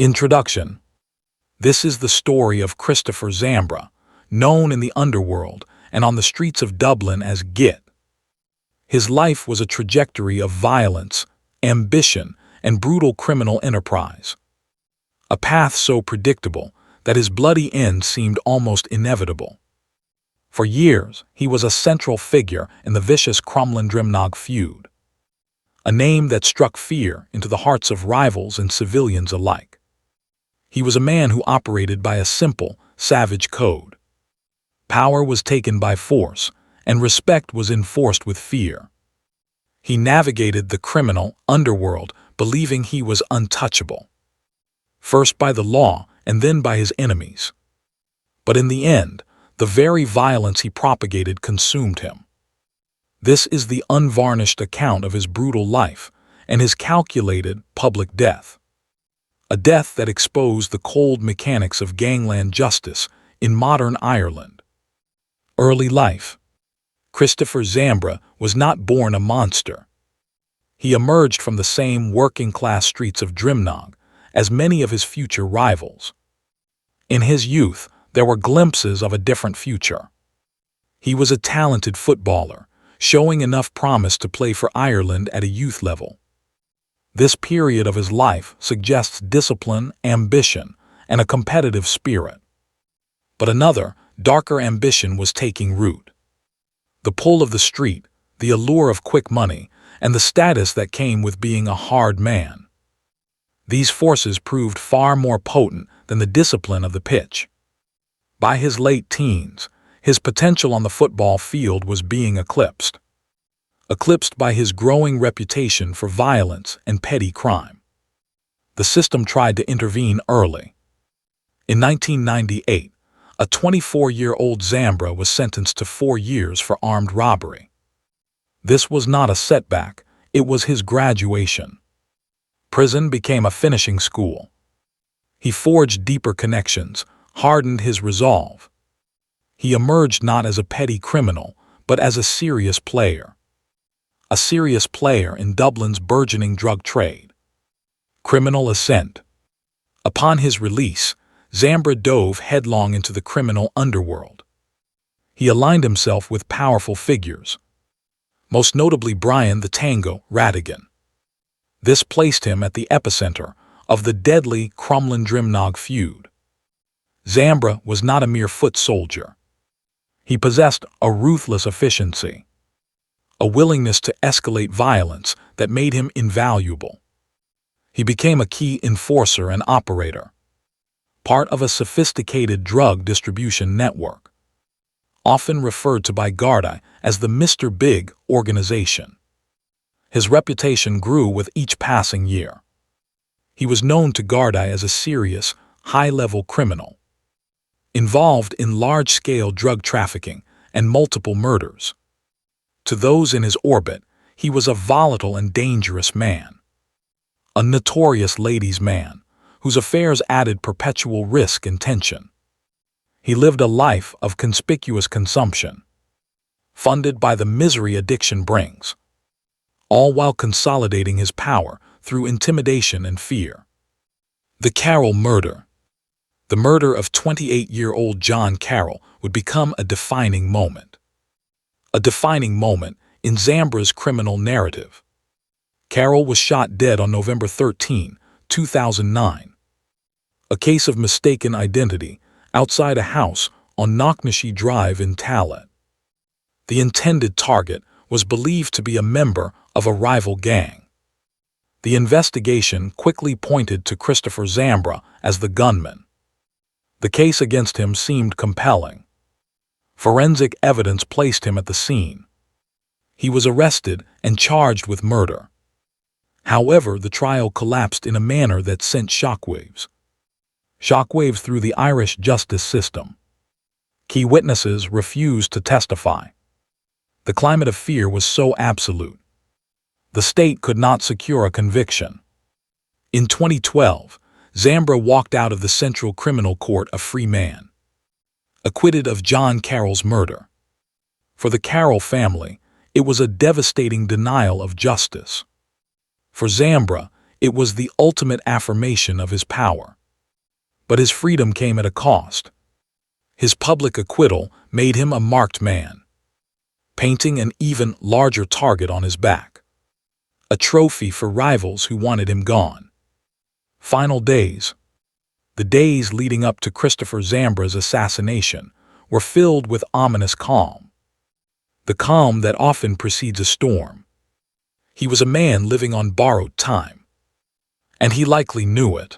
Introduction. This is the story of Christopher Zambra, known in the underworld and on the streets of Dublin as Git. His life was a trajectory of violence, ambition, and brutal criminal enterprise. A path so predictable that his bloody end seemed almost inevitable. For years, he was a central figure in the vicious Crumlin-Drimnagh feud, a name that struck fear into the hearts of rivals and civilians alike. He was a man who operated by a simple, savage code. Power was taken by force, and respect was enforced with fear. He navigated the criminal underworld, believing he was untouchable, first by the law and then by his enemies. But in the end, the very violence he propagated consumed him. This is the unvarnished account of his brutal life and his calculated public death. A death that exposed the cold mechanics of gangland justice in modern Ireland. Early life. Christopher Zambra was not born a monster. He emerged from the same working-class streets of Drimnagh as many of his future rivals. In his youth, there were glimpses of a different future. He was a talented footballer, showing enough promise to play for Ireland at a youth level. This period of his life suggests discipline, ambition, and a competitive spirit. But another, darker ambition was taking root. The pull of the street, the allure of quick money, and the status that came with being a hard man. These forces proved far more potent than the discipline of the pitch. By his late teens, his potential on the football field was being eclipsed by his growing reputation for violence and petty crime. The system tried to intervene early. In 1998, a 24-year-old Zambra was sentenced to 4 years for armed robbery. This was not a setback, it was his graduation. Prison became a finishing school. He forged deeper connections, hardened his resolve. He emerged not as a petty criminal, but as a serious player. A serious player in Dublin's burgeoning drug trade. Criminal ascent. Upon his release, Zambra dove headlong into the criminal underworld. He aligned himself with powerful figures, most notably Brian the Tango Radigan. This placed him at the epicenter of the deadly Crumlin-Drimnagh feud. Zambra was not a mere foot soldier. He possessed a ruthless efficiency, a willingness to escalate violence that made him invaluable. He became a key enforcer and operator, part of a sophisticated drug distribution network, often referred to by Garda as the Mr. Big organization. His reputation grew with each passing year. He was known to Garda as a serious, high-level criminal, involved in large-scale drug trafficking and multiple murders. To those in his orbit, he was a volatile and dangerous man, a notorious ladies' man, whose affairs added perpetual risk and tension. He lived a life of conspicuous consumption, funded by the misery addiction brings, all while consolidating his power through intimidation and fear. The Carroll murder. The murder of 28-year-old John Carroll would become a defining moment. A defining moment in Zambra's criminal narrative. Carroll was shot dead on November 13, 2009. A case of mistaken identity outside a house on Knocknashee Drive in Tallaght. The intended target was believed to be a member of a rival gang. The investigation quickly pointed to Christopher Zambra as the gunman. The case against him seemed compelling. Forensic evidence placed him at the scene. He was arrested and charged with murder. However, the trial collapsed in a manner that sent shockwaves. Shockwaves through the Irish justice system. Key witnesses refused to testify. The climate of fear was so absolute. The state could not secure a conviction. In 2012, Zambra walked out of the Central Criminal Court a free man, acquitted of John Carroll's murder. For the Carroll family, it was a devastating denial of justice. For Zambra, It was the ultimate affirmation of his power. But his freedom came at a cost. His public acquittal made him a marked man, painting an even larger target on his back, a trophy for rivals who wanted him gone. Final days. The days leading up to Christopher Zambra's assassination were filled with ominous calm, the calm that often precedes a storm. He was a man living on borrowed time, and he likely knew it.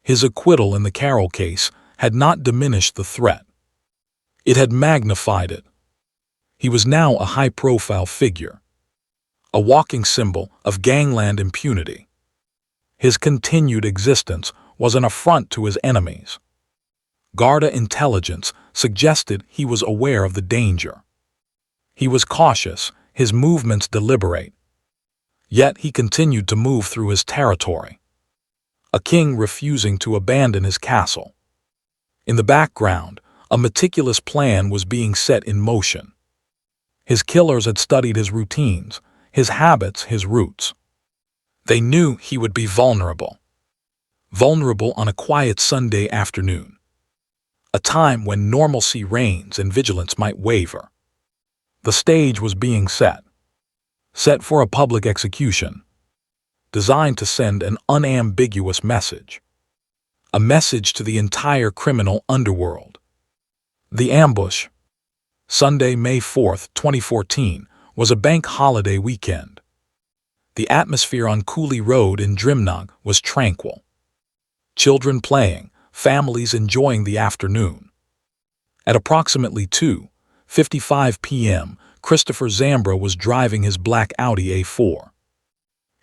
His acquittal in the Carroll case had not diminished the threat. It had magnified it. He was now a high-profile figure, a walking symbol of gangland impunity. His continued existence was an affront to his enemies. Garda intelligence suggested he was aware of the danger. He was cautious, his movements deliberate. Yet he continued to move through his territory, a king refusing to abandon his castle. In the background, a meticulous plan was being set in motion. His killers had studied his routines, his habits, his routes. They knew he would be vulnerable on a quiet Sunday afternoon, a time when normalcy reigns and vigilance might waver. The stage was being set for a public execution, designed to send an unambiguous message, a message to the entire criminal underworld. The ambush, Sunday, May 4th, 2014, was a bank holiday weekend. The atmosphere on Cooley Road in Drimnagh was tranquil. Children playing, families enjoying the afternoon. At approximately 2:55 p.m., Christopher Zambra was driving his black Audi A4.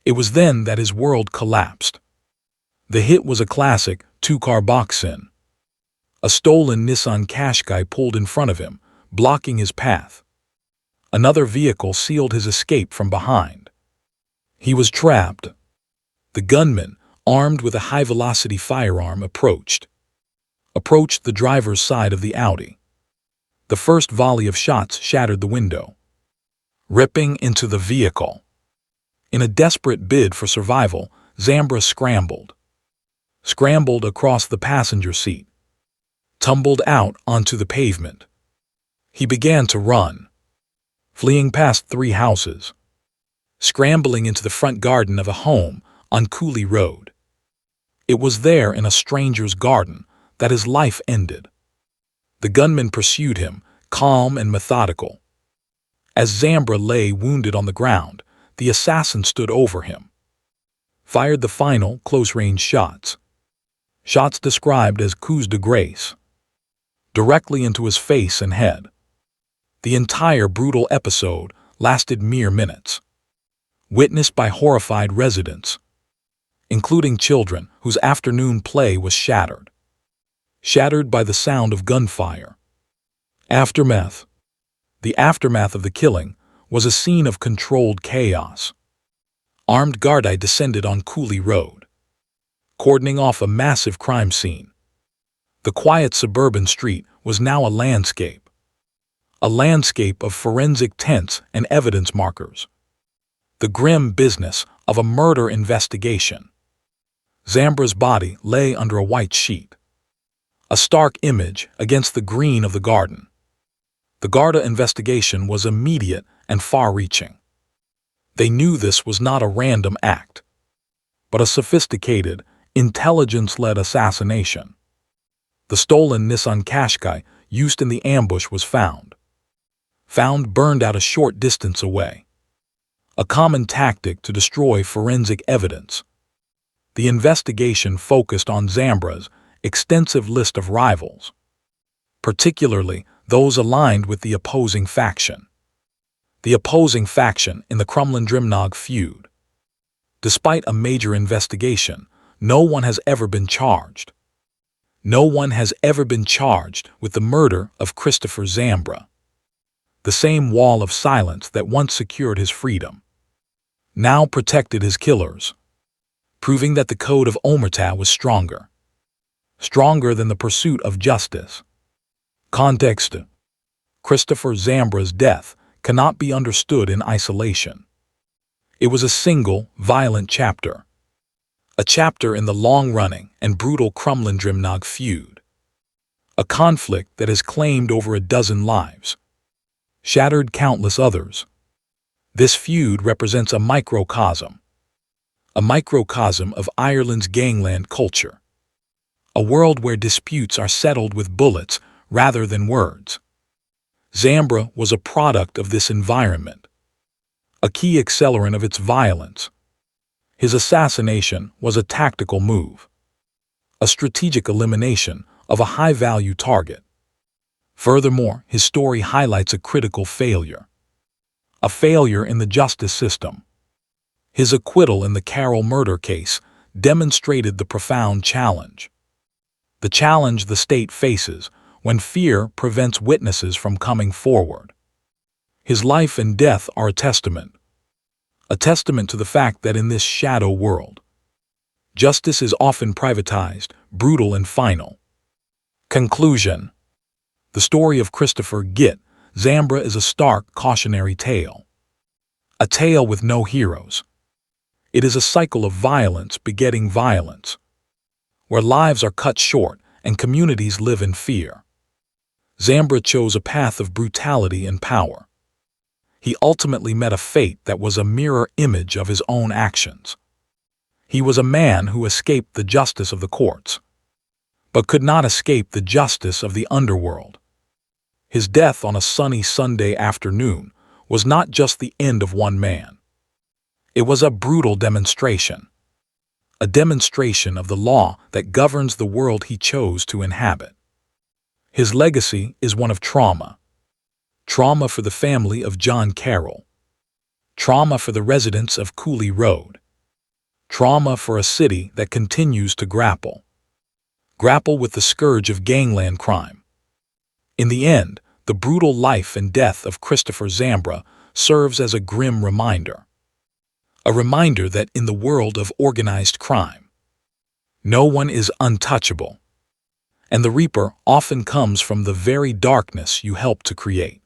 It was then that his world collapsed. The hit was a classic two-car box-in. A stolen Nissan Qashqai pulled in front of him, blocking his path. Another vehicle sealed his escape from behind. He was trapped. The gunman, armed with a high-velocity firearm, approached the driver's side of the Audi. The first volley of shots shattered the window, ripping into the vehicle. In a desperate bid for survival, Zambra scrambled across the passenger seat, tumbled out onto the pavement. He began to run, fleeing past 3 houses, scrambling into the front garden of a home on Cooley Road. It was there, in a stranger's garden, that his life ended. The gunman pursued him, calm and methodical. As Zambra lay wounded on the ground, the assassin stood over him, fired the final close-range shots described as coups de grace, directly into his face and head. The entire brutal episode lasted mere minutes, witnessed by horrified residents, including children whose afternoon play was shattered by the sound of gunfire. Aftermath. The aftermath of the killing was a scene of controlled chaos. Armed Gardaí descended on Cooley Road, cordoning off a massive crime scene. The quiet suburban street was now a landscape of forensic tents and evidence markers. The grim business of a murder investigation. Zambra's body lay under a white sheet, a stark image against the green of the garden. The Garda investigation was immediate and far-reaching. They knew this was not a random act, but a sophisticated, intelligence-led assassination. The stolen Nissan Qashqai used in the ambush was found burned out a short distance away, a common tactic to destroy forensic evidence. The investigation focused on Zambra's extensive list of rivals, particularly those aligned with the opposing faction. The opposing faction in the Crumlin-Drimnagh feud. Despite a major investigation, no one has ever been charged. No one has ever been charged with the murder of Christopher Zambra. The same wall of silence that once secured his freedom now protected his killers, proving that the code of omerta was stronger than the pursuit of justice. Context. Christopher Zambra's death cannot be understood in isolation. It was a single, violent chapter, a chapter in the long-running and brutal Crumlin-Drimnagh feud, a conflict that has claimed over a dozen lives, shattered countless others. This feud represents a microcosm of Ireland's gangland culture, a world where disputes are settled with bullets rather than words. Zambra was a product of this environment, a key accelerant of its violence. His assassination was a tactical move, a strategic elimination of a high-value target. Furthermore, his story highlights a critical failure, a failure in the justice system. His acquittal in the Carroll murder case demonstrated the profound challenge. The challenge the state faces when fear prevents witnesses from coming forward. His life and death are a testament to the fact that in this shadow world, justice is often privatized, brutal, and final. Conclusion. The story of Christopher "Git" Zambra is a stark, cautionary tale. A tale with no heroes. It is a cycle of violence begetting violence, where lives are cut short and communities live in fear. Zambra chose a path of brutality and power. He ultimately met a fate that was a mirror image of his own actions. He was a man who escaped the justice of the courts, but could not escape the justice of the underworld. His death on a sunny Sunday afternoon was not just the end of one man. It was a brutal demonstration, a demonstration of the law that governs the world he chose to inhabit. His legacy is one of trauma. Trauma for the family of John Carroll. Trauma for the residents of Cooley Road. Trauma for a city that continues to grapple with the scourge of gangland crime. In the end, the brutal life and death of Christopher Zambra serves as a grim reminder. A reminder that in the world of organized crime, no one is untouchable, and the reaper often comes from the very darkness you help to create.